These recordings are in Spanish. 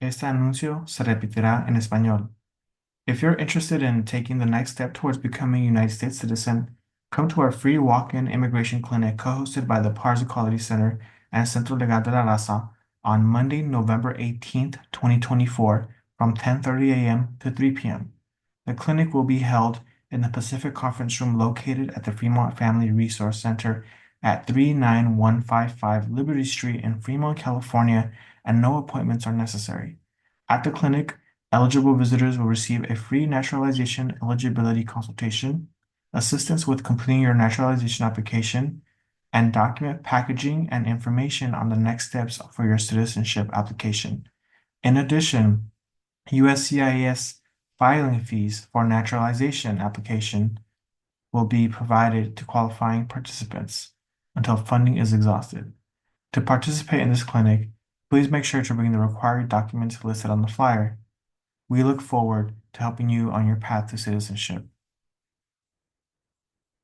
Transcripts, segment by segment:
Este anuncio se repetirá en español. If you're interested in taking the next step towards becoming a United States citizen, come to our free walk-in immigration clinic co-hosted by the PARS Equality Center and Centro Legal de la Raza on Monday, November 18th, 2024, from 10:30 a.m. to 3 p.m. The clinic will be held in the Pacific Conference Room located at the Fremont Family Resource Center at 39155 Liberty Street in Fremont, California, and no appointments are necessary. At the clinic, eligible visitors will receive a free naturalization eligibility consultation, assistance with completing your naturalization application, and document packaging and information on the next steps for your citizenship application. In addition, USCIS filing fees for naturalization application will be provided to qualifying participants until funding is exhausted. To participate in this clinic, please make sure to bring the required documents listed on the flyer. We look forward to helping you on your path to citizenship.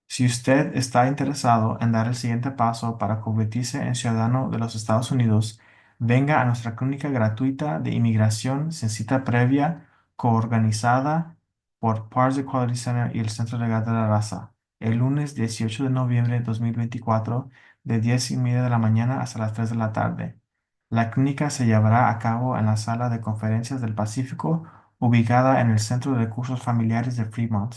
Si usted está interesado en dar el siguiente paso para convertirse en ciudadano de los Estados Unidos, venga a nuestra clínica gratuita de inmigración sin cita previa, coorganizada por PARS Equality Center y el Centro Legal de la Raza, el lunes 18 de noviembre de 2024, de 10:30 de la mañana hasta las 3 de la tarde. La clínica se llevará a cabo en la Sala de Conferencias del Pacífico, ubicada en el Centro de Recursos Familiares de Fremont,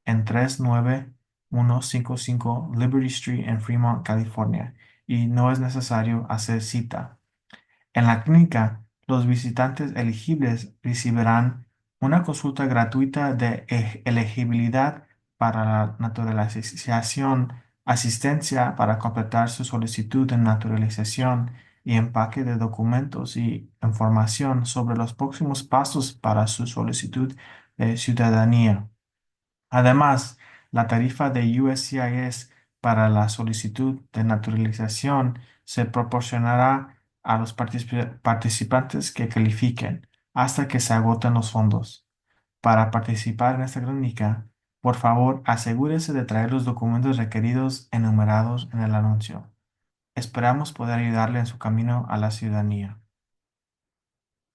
en 39155 Liberty Street en Fremont, California, y no es necesario hacer cita. En la clínica, los visitantes elegibles recibirán una consulta gratuita de elegibilidad para la naturalización, asistencia para completar su solicitud de naturalización y empaque de documentos y información sobre los próximos pasos para su solicitud de ciudadanía. Además, la tarifa de USCIS para la solicitud de naturalización se proporcionará a los participantes que califiquen hasta que se agoten los fondos. Para participar en esta clínica, por favor, asegúrese de traer los documentos requeridos enumerados en el anuncio. Esperamos poder ayudarle en su camino a la ciudadanía.